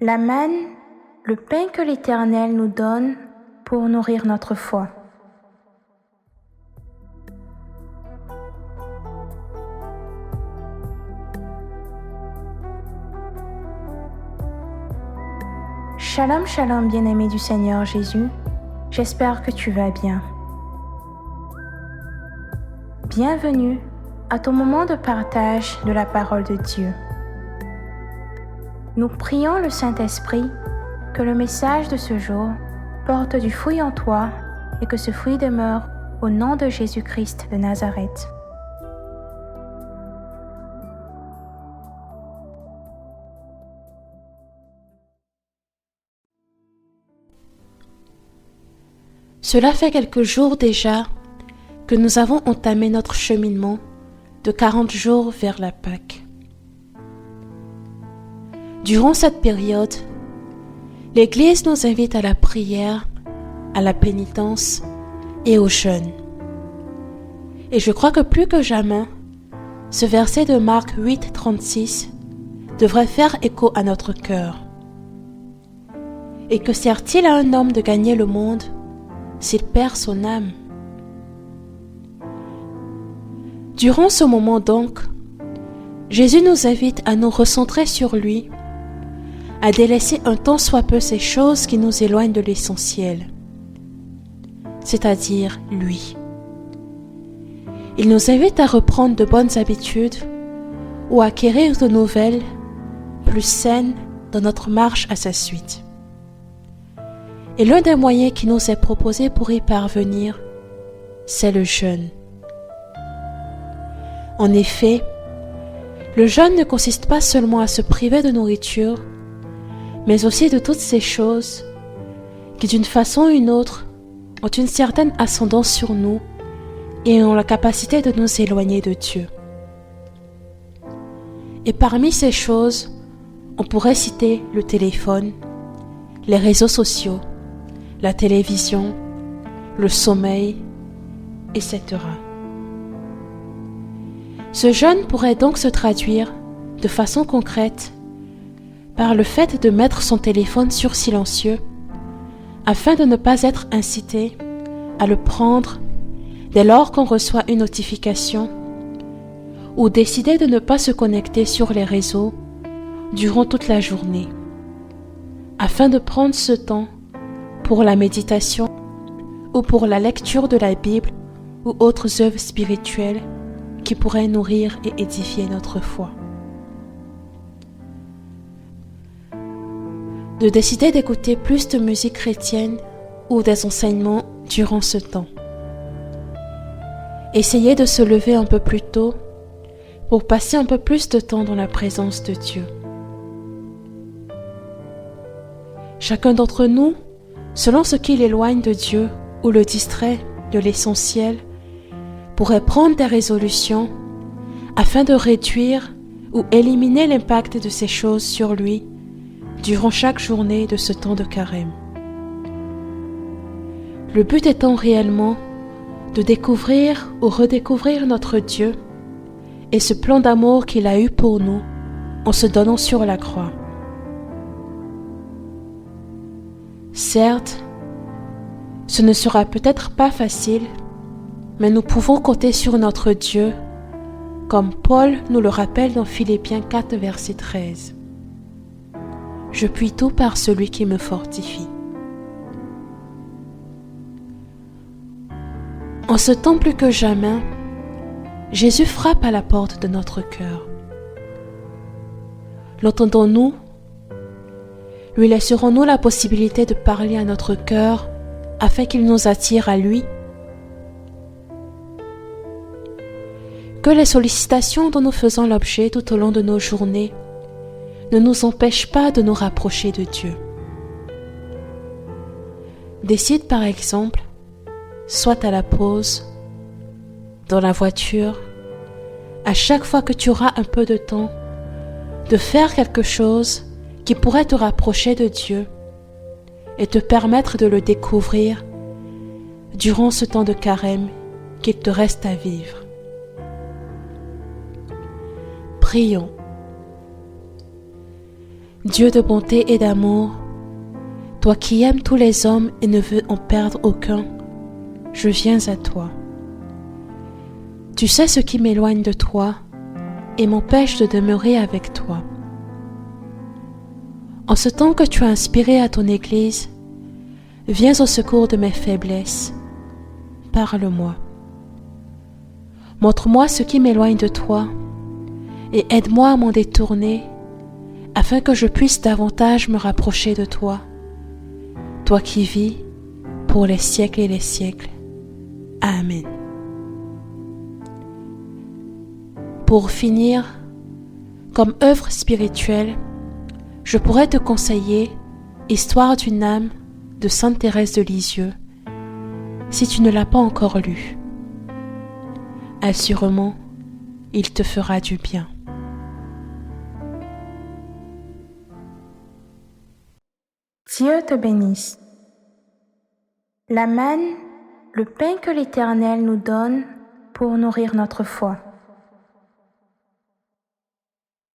La manne, le pain que l'Éternel nous donne pour nourrir notre foi. Shalom, shalom, bien-aimé du Seigneur Jésus. J'espère que tu vas bien. Bienvenue à ton moment de partage de la parole de Dieu. Nous prions le Saint-Esprit que le message de ce jour porte du fruit en toi et que ce fruit demeure au nom de Jésus-Christ de Nazareth. Cela fait quelques jours déjà que nous avons entamé notre cheminement de 40 jours vers la Pâque. Durant cette période, l'Église nous invite à la prière, à la pénitence et au jeûne. Et je crois que plus que jamais, ce verset de Marc 8, 36 devrait faire écho à notre cœur. Et que sert-il à un homme de gagner le monde s'il perd son âme? Durant ce moment donc, Jésus nous invite à nous recentrer sur lui, à délaisser un tant soit peu ces choses qui nous éloignent de l'essentiel, c'est-à-dire lui. Il nous invite à reprendre de bonnes habitudes ou à acquérir de nouvelles, plus saines dans notre marche à sa suite. Et l'un des moyens qui nous est proposé pour y parvenir, c'est le jeûne. En effet, le jeûne ne consiste pas seulement à se priver de nourriture, mais aussi de toutes ces choses qui, d'une façon ou une autre, ont une certaine ascendance sur nous et ont la capacité de nous éloigner de Dieu. Et parmi ces choses, on pourrait citer le téléphone, les réseaux sociaux, la télévision, le sommeil, etc. Ce jeûne pourrait donc se traduire de façon concrète par le fait de mettre son téléphone sur silencieux afin de ne pas être incité à le prendre dès lors qu'on reçoit une notification ou décider de ne pas se connecter sur les réseaux durant toute la journée afin de prendre ce temps pour la méditation ou pour la lecture de la Bible ou autres œuvres spirituelles qui pourraient nourrir et édifier notre foi. De décider d'écouter plus de musique chrétienne ou des enseignements durant ce temps. Essayez de se lever un peu plus tôt pour passer un peu plus de temps dans la présence de Dieu. Chacun d'entre nous, selon ce qui l'éloigne de Dieu ou le distrait de l'essentiel, pourrait prendre des résolutions afin de réduire ou éliminer l'impact de ces choses sur lui durant chaque journée de ce temps de carême. Le but étant réellement de découvrir ou redécouvrir notre Dieu et ce plan d'amour qu'il a eu pour nous en se donnant sur la croix. Certes, ce ne sera peut-être pas facile, mais nous pouvons compter sur notre Dieu, comme Paul nous le rappelle dans Philippiens 4, verset 13. Je puis tout par celui qui me fortifie. En ce temps plus que jamais, Jésus frappe à la porte de notre cœur. L'entendons-nous? Lui laisserons-nous la possibilité de parler à notre cœur afin qu'il nous attire à lui? Que les sollicitations dont nous faisons l'objet tout au long de nos journées ne nous empêchent pas de nous rapprocher de Dieu. Décide par exemple, soit à la pause, dans la voiture, à chaque fois que tu auras un peu de temps, de faire quelque chose qui pourrait te rapprocher de Dieu et te permettre de le découvrir durant ce temps de carême qu'il te reste à vivre. Prions. Dieu de bonté et d'amour, toi qui aimes tous les hommes et ne veux en perdre aucun, je viens à toi. Tu sais ce qui m'éloigne de toi et m'empêche de demeurer avec toi. En ce temps que tu as inspiré à ton Église, viens au secours de mes faiblesses. Parle-moi. Montre-moi ce qui m'éloigne de toi et aide-moi à m'en détourner afin que je puisse davantage me rapprocher de toi, toi qui vis pour les siècles et les siècles. Amen. Pour finir, comme œuvre spirituelle, je pourrais te conseiller Histoire d'une âme de Sainte Thérèse de Lisieux, si tu ne l'as pas encore lu. Assurément, il te fera du bien. Dieu te bénisse. La manne, le pain que l'Éternel nous donne pour nourrir notre foi.